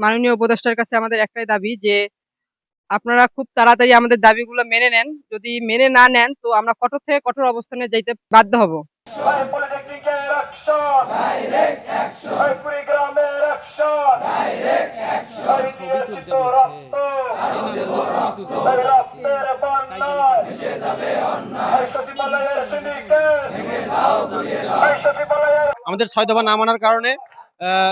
মাননীয় উপদেষ্টার কাছে আমাদের একটাই দাবি যে আপনারা খুব তাড়াতাড়ি আমাদের দাবিগুলো মেনে নেন। যদি মেনে না নেন তো আমরা কঠোর থেকে কঠোর অবস্থানে যাইতে বাধ্য হব। আমাদের 6 দফা না মানার কারণে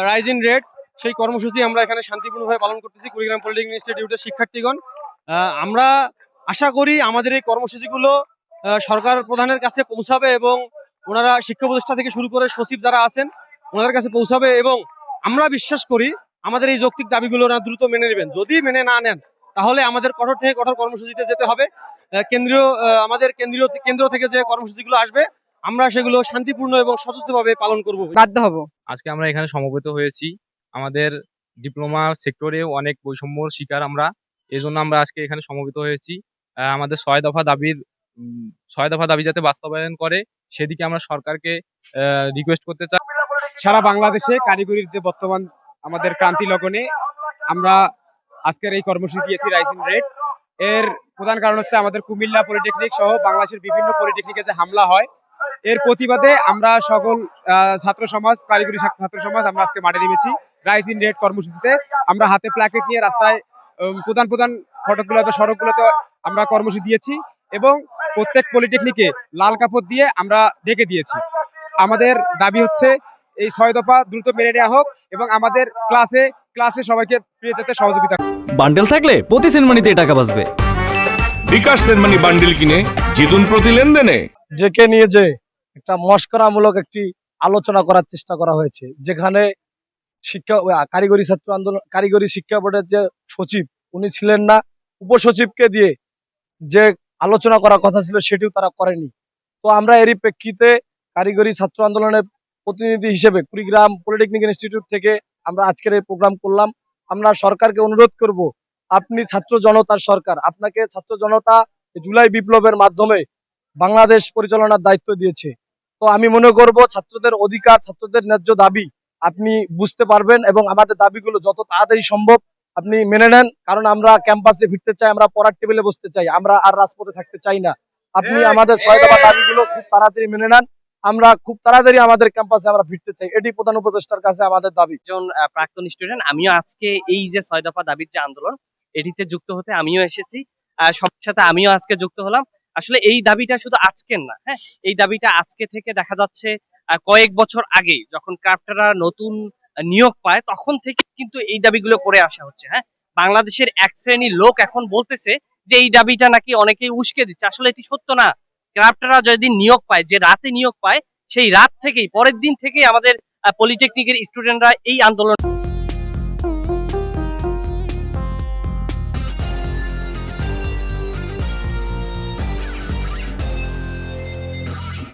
রাইজিং রেট সেই কর্মসূচি আমরা এখানে শান্তিপূর্ণভাবে পালন করতেছি কুড়িগ্রাম পলিটেকনিক ইনস্টিটিউটের শিক্ষার্থীগণ। আমরা আশা করি আমাদের এই কর্মসূচিগুলো সরকার প্রধানের কাছে পৌঁছাবে এবং ওনারা শিক্ষা উপদেষ্টা থেকে শুরু করে সচিব যারা আছেন ওনাদের কাছে পৌঁছাবে এবং আমরা বিশ্বাস করি আমাদের এই যৌক্তিক দাবিগুলো ওনারা দ্রুত মেনে নেবেন। যদি মেনে না নেন তাহলে আমাদের কঠোর থেকে কঠোর কর্মসূচিতে যেতে হবে। আমাদের কেন্দ্র থেকে যে কর্মসূচিগুলো আসবে আমরা সেগুলো শান্তিপূর্ণ এবং সচেতনভাবে পালন করব, বাধ্য হব। আজকে আমরা এখানে সমবেত হয়েছি। আমাদের ডিপ্লোমা সেক্টরেও অনেক বৈষম্যর শিকার আমরা, এজন্য আমরা আজকে এখানে সমবেত হয়েছি। আমাদের 6 দফা দাবি যাতে বাস্তবায়ন করে সেদিকে আমরা সরকারকে রিকোয়েস্ট করতে চাই। সারা বাংলাদেশে কারিগরির যে বর্তমান আমাদের ক্রান্তি লগনে আমরা আজকের এই কর্মসূচি দিয়েছি রাইজিং রেট। এর প্রধান কারণ হচ্ছে আমাদের কুমিল্লা পলিটেকনিক সহ বাংলাদেশের বিভিন্ন পলিটেকনিকে যে হামলা হয় এর প্রতিবাদে আমরা সকল ছাত্র সমাজ, কারিগরি ছাত্র সমাজ আমরা আজকে মাঠে নেমেছি রাইজিং রেট কর্মসূচিতে। আমরা হাতে প্ল্যাকেট নিয়ে রাস্তায় প্রধান ফটকগুলোতে সড়কগুলোতে আমরা কর্মসূচি দিয়েছি এবং প্রত্যেক পলিটেকনিকে লাল কাপড় দিয়ে আমরা ঢেকে দিয়েছি। আমাদের দাবি হচ্ছে এই 6 দফা দ্রুত মেনে নেওয়া হোক এবং আমাদের ক্লাসে সবাইকে পেয়ে যেতে সহযোগিতা। বান্ডেল থাকলে প্রতি সেনমানিতে টাকা বাঁচবে। বিকাশ সেনমানি বান্ডেল কিনে জিতুন প্রতি লেনদেনে। যেকে নিয়ে যে একটা মস্করামূলক একটি আলোচনা করার চেষ্টা করা হয়েছে, যেখানে কারিগরি শিক্ষা বোর্ডের যে সচিব উনি ছিলেন না, উপসচিবকে দিয়ে যে আলোচনা করার কথা ছিল সেটিও তারা করেনি। তো আমরা এরই প্রেক্ষিতে কারিগরি ছাত্র আন্দোলনের প্রতিনিধি হিসেবে কুড়িগ্রাম পলিটেকনিক ইনস্টিটিউট থেকে আমরা আজকের এই প্রোগ্রাম করলাম। আমরা সরকারকে অনুরোধ করব, আপনি ছাত্র জনতার সরকার, আপনাকে ছাত্র জনতা জুলাই বিপ্লবের মাধ্যমে বাংলাদেশ পরিচালনার দায়িত্ব দিয়েছে। তো আমি মনে করব ছাত্রদের অধিকার, ছাত্রদের ন্যায্য দাবি আপনি বুঝতে পারবেন এবং আমাদের দাবিগুলো যত তাড়াতাড়ি সম্ভব আপনি মেনে নেন। কারণ আমরা ক্যাম্পাসে ফিরতে চাই, আমরা পড়ার টেবিলে বসতে চাই, আমরা আর রাজপথে থাকতে চাই না। আপনি আমাদের 6 দফা দাবিগুলো খুব তাড়াতাড়ি মেনে নেন, আমরা খুব তাড়াতাড়ি আমাদের ক্যাম্পাসে আমরা ফিরতে চাই। এটি প্রধান উপদেষ্টার কাছে আমাদের দাবি। একজন প্রাক্তন স্টুডেন্ট, আমিও আজকে এই যে 6 দফা দাবির যে আন্দোলন এটিতে যুক্ত হতে আমিও এসেছি, সবার সাথে আমিও আজকে যুক্ত হলাম। আসলে এই দাবিটা শুধু আজকের না, হ্যাঁ, এই দাবিটা আজকে থেকে দেখা যাচ্ছে কয়েক বছর আগে যখন ক্রাফটাররা নতুন নিয়োগ পায় তখন থেকে কিন্তু এই দাবিগুলো করে আসা হচ্ছে। হ্যাঁ, বাংলাদেশের এক শ্রেণীর লোক এখন বলতেছে যে এই দাবিটা নাকি অনেকেই উস্কে দিচ্ছে। আসলে এটি সত্য না। ক্রাফটাররা যেদিন নিয়োগ পায়, যে রাতে নিয়োগ পায়, সেই রাত থেকেই পরের দিন থেকেই আমাদের পলিটেকনিকের স্টুডেন্টরা এই আন্দোলন